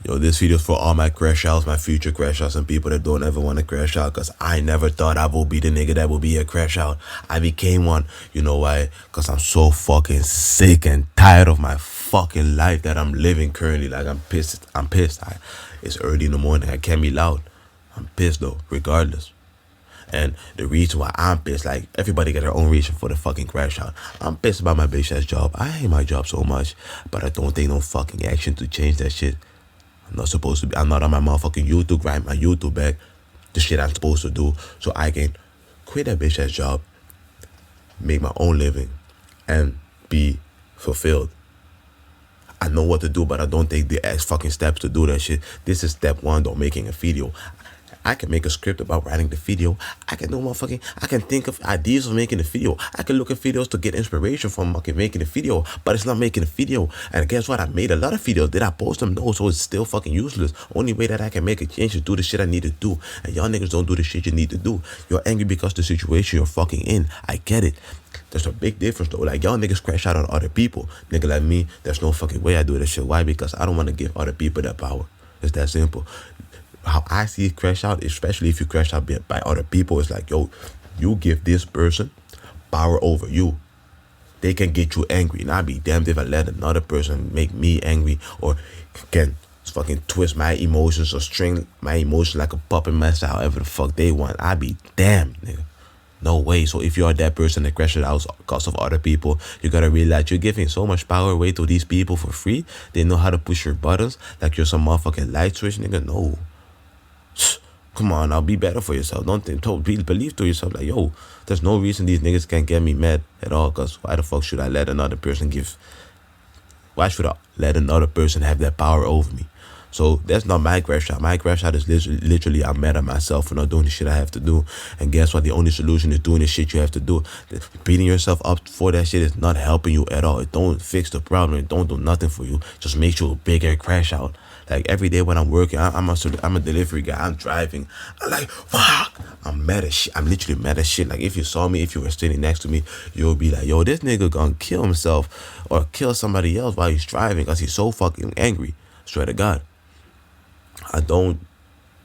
Yo, this video is for all my crash outs, my future crash outs, and people that don't ever want to crash out. Because I never thought I would be the nigga that will be a crash out. I became one. You know why? Because I'm so fucking sick and tired of my fucking life that I'm living currently. Like, I'm pissed. It's early in the morning. I can't be loud. I'm pissed though, regardless. And the reason why I'm pissed, like, everybody got their own reason for the fucking crash out. I'm pissed about my bitch ass job. I hate my job so much, but I don't take no fucking action to change that shit. I'm not supposed to be. I'm not on my motherfucking YouTube, grind my YouTube back, the shit I'm supposed to do, so I can quit that bitch ass job, make my own living, and be fulfilled. I know what to do, but I don't take the ass fucking steps to do that shit. This is step one, though, making a video. I can make a script about writing the video. I can think of ideas of making a video. I can look at videos to get inspiration from fucking making a video, but it's not making a video. And guess what? I made a lot of videos. Did I post them? No, so it's still fucking useless. Only way that I can make a change is do the shit I need to do. And y'all niggas don't do the shit you need to do. You're angry because the situation you're fucking in. I get it. There's a big difference though. Like, y'all niggas crash out on other people. Nigga like me, there's no fucking way I do this shit. Why? Because I don't want to give other people that power. It's that simple. How I see it crash out, especially if you crash out by other people, it's like, yo, you give this person power over you. They can get you angry, and I'd be damned if I let another person make me angry or can fucking twist my emotions or string my emotions like a puppet master, however the fuck they want. I'd be damned, nigga. No way. So if you are that person that crashes out because of other people, you gotta realize you're giving so much power away to these people for free. They know how to push your buttons like you're some motherfucking light switch, nigga. No. Come on, now, be better for yourself. Don't believe to yourself like, yo, there's no reason these niggas can't get me mad at all. Because why the fuck should I let another person why should I let another person have that power over me? So that's not my crash out. My crash out is literally I'm mad at myself for not doing the shit I have to do. And guess what? The only solution is doing the shit you have to do. Beating yourself up for that shit is not helping you at all. It don't fix the problem. It don't do nothing for you. Just makes you a bigger crash out. Like, every day when I'm working, I'm a delivery guy. I'm driving. I'm like, fuck. I'm mad as shit. I'm literally mad as shit. Like, if you saw me, if you were sitting next to me, you'll be like, yo, this nigga gonna kill himself or kill somebody else while he's driving because he's so fucking angry. Swear to God.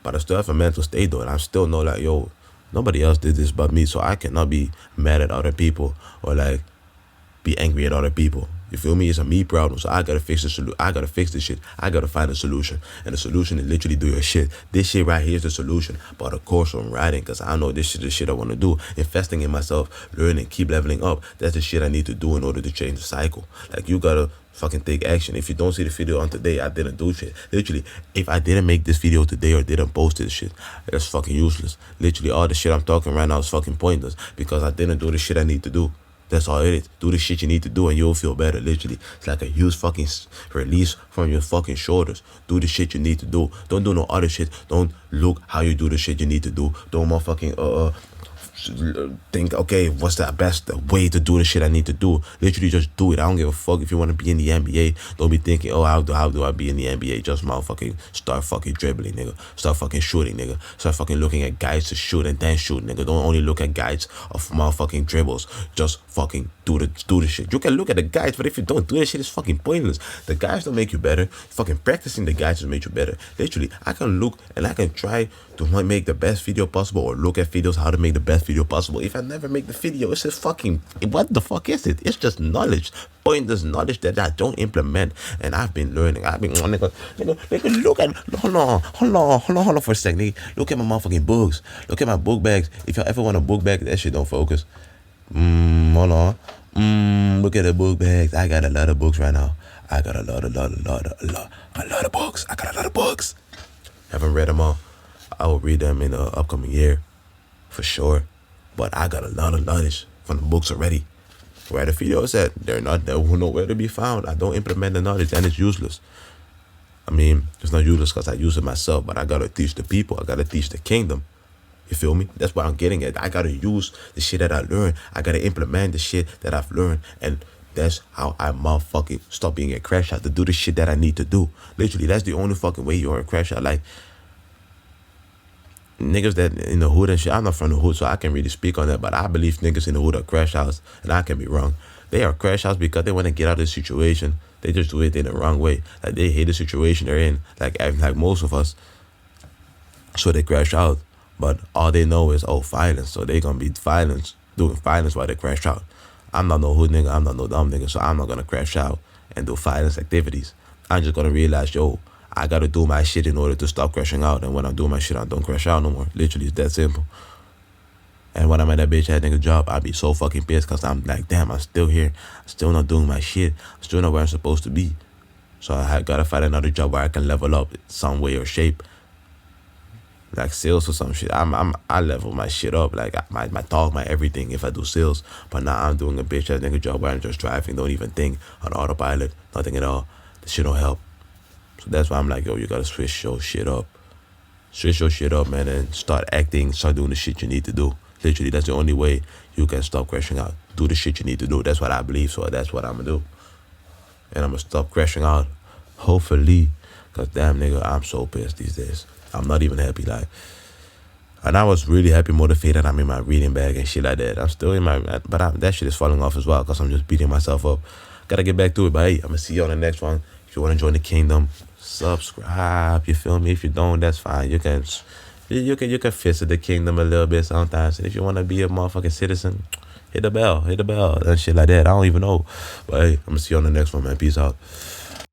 But I still have a mental state though, and I still know like, yo, nobody else did this but me, so I cannot be mad at other people or like be angry at other people. You feel me? It's a me problem, so I gotta fix the I gotta fix this shit. I gotta find a solution, and the solution is literally do your shit. This shit right here is the solution. But of course I'm writing, because I know this shit is the shit I want to do. Investing in myself, learning, keep leveling up. That's the shit I need to do in order to change the cycle. Like, you gotta fucking take action. If you don't see the video on today, I didn't do shit. Literally, if I didn't make this video today or didn't post this shit, it's fucking useless. Literally, all the shit I'm talking right now is fucking pointless because I didn't do the shit I need to do. That's all it is. Do the shit you need to do and you'll feel better, literally. It's like a huge fucking release from your fucking shoulders. Do the shit you need to do. Don't do no other shit. Don't look how you do the shit you need to do. Don't motherfucking think, okay, what's the best way to do the shit I need to do? Literally just do it. I don't give a fuck if you want to be in the NBA. Don't be thinking, oh, how do I be in the NBA? Just motherfucking start fucking dribbling, nigga. Start fucking shooting, nigga. Start fucking looking at guys to shoot and then shoot, nigga. Don't only look at guys of motherfucking dribbles. Just fucking do the shit. You can look at the guys, but if you don't do the shit, it's fucking pointless. The guys don't make you better. Fucking practicing the guys will make you better. Literally, I can look and I can try to make the best video possible or look at videos how to make the best video possible. If I never make the video, it's just fucking, what the fuck is it? It's just knowledge. Pointless knowledge that I don't implement. And I've been learning. Nigga, look at, hold on for a second, nigga. Look at my motherfucking books. Look at my book bags. If you ever want a book bag, that shit don't focus. Hold on. Look at the book bags. I got a lot of books right now. I got a lot of books. I got a lot of books. Haven't read them all. I will read them in the upcoming year, for sure. But I got a lot of knowledge from the books already. Where the videos at, they're nowhere to be found. I don't implement the knowledge, and it's useless. I mean, it's not useless because I use it myself, but I gotta teach the people. I gotta teach the kingdom. You feel me? That's what I'm getting at. I gotta use the shit that I learned. I gotta implement the shit that I've learned, and that's how I motherfucking stop being a crash out, to do the shit that I need to do. Literally, that's the only fucking way you're a crash out. Like, niggas that in the hood and shit, I'm not from the hood, so I can't really speak on that, but I believe niggas in the hood are crash outs, and I can be wrong. They are crash outs because they want to get out of the situation They just do it in the wrong way. Like they hate the situation they're in. Like most of us. So they crash out. But all they know is violence. So they gonna be doing violence while they crash out. I'm not no hood nigga, I'm not no dumb nigga, so I'm not gonna crash out and do violence activities. I'm just gonna realize, I gotta do my shit in order to stop crashing out. And when I'm doing my shit, I don't crash out no more. Literally, it's that simple. And when I'm at that bitch ass nigga job, I be so fucking pissed because I'm like, damn, I'm still here. I'm still not doing my shit. I'm still not where I'm supposed to be. So I gotta find another job where I can level up some way or shape. Like sales or some shit. I level my shit up. Like my talk, my everything if I do sales. But now I'm doing a bitch ass nigga job where I'm just driving, don't even think on autopilot, nothing at all. The shit don't help. So that's why I'm like, you gotta switch your shit up. Switch your shit up, man, and start acting, start doing the shit you need to do. Literally, that's the only way you can stop crashing out. Do the shit you need to do. That's what I believe, so that's what I'm gonna do. And I'm gonna stop crashing out, hopefully. Cause damn nigga, I'm so pissed these days. I'm not even happy, like. And I was really happy, motivated. I'm in my reading bag and shit like that. I'm still in my, but that shit is falling off as well, cause I'm just beating myself up. Gotta get back to it, but hey, I'm gonna see you on the next one. If you wanna join the kingdom, subscribe. You feel me? If you don't, that's fine. You can visit the kingdom a little bit sometimes. And if you wanna be a motherfucking citizen, hit the bell, and shit like that. I don't even know. But hey, I'm gonna see you on the next one, man. Peace out.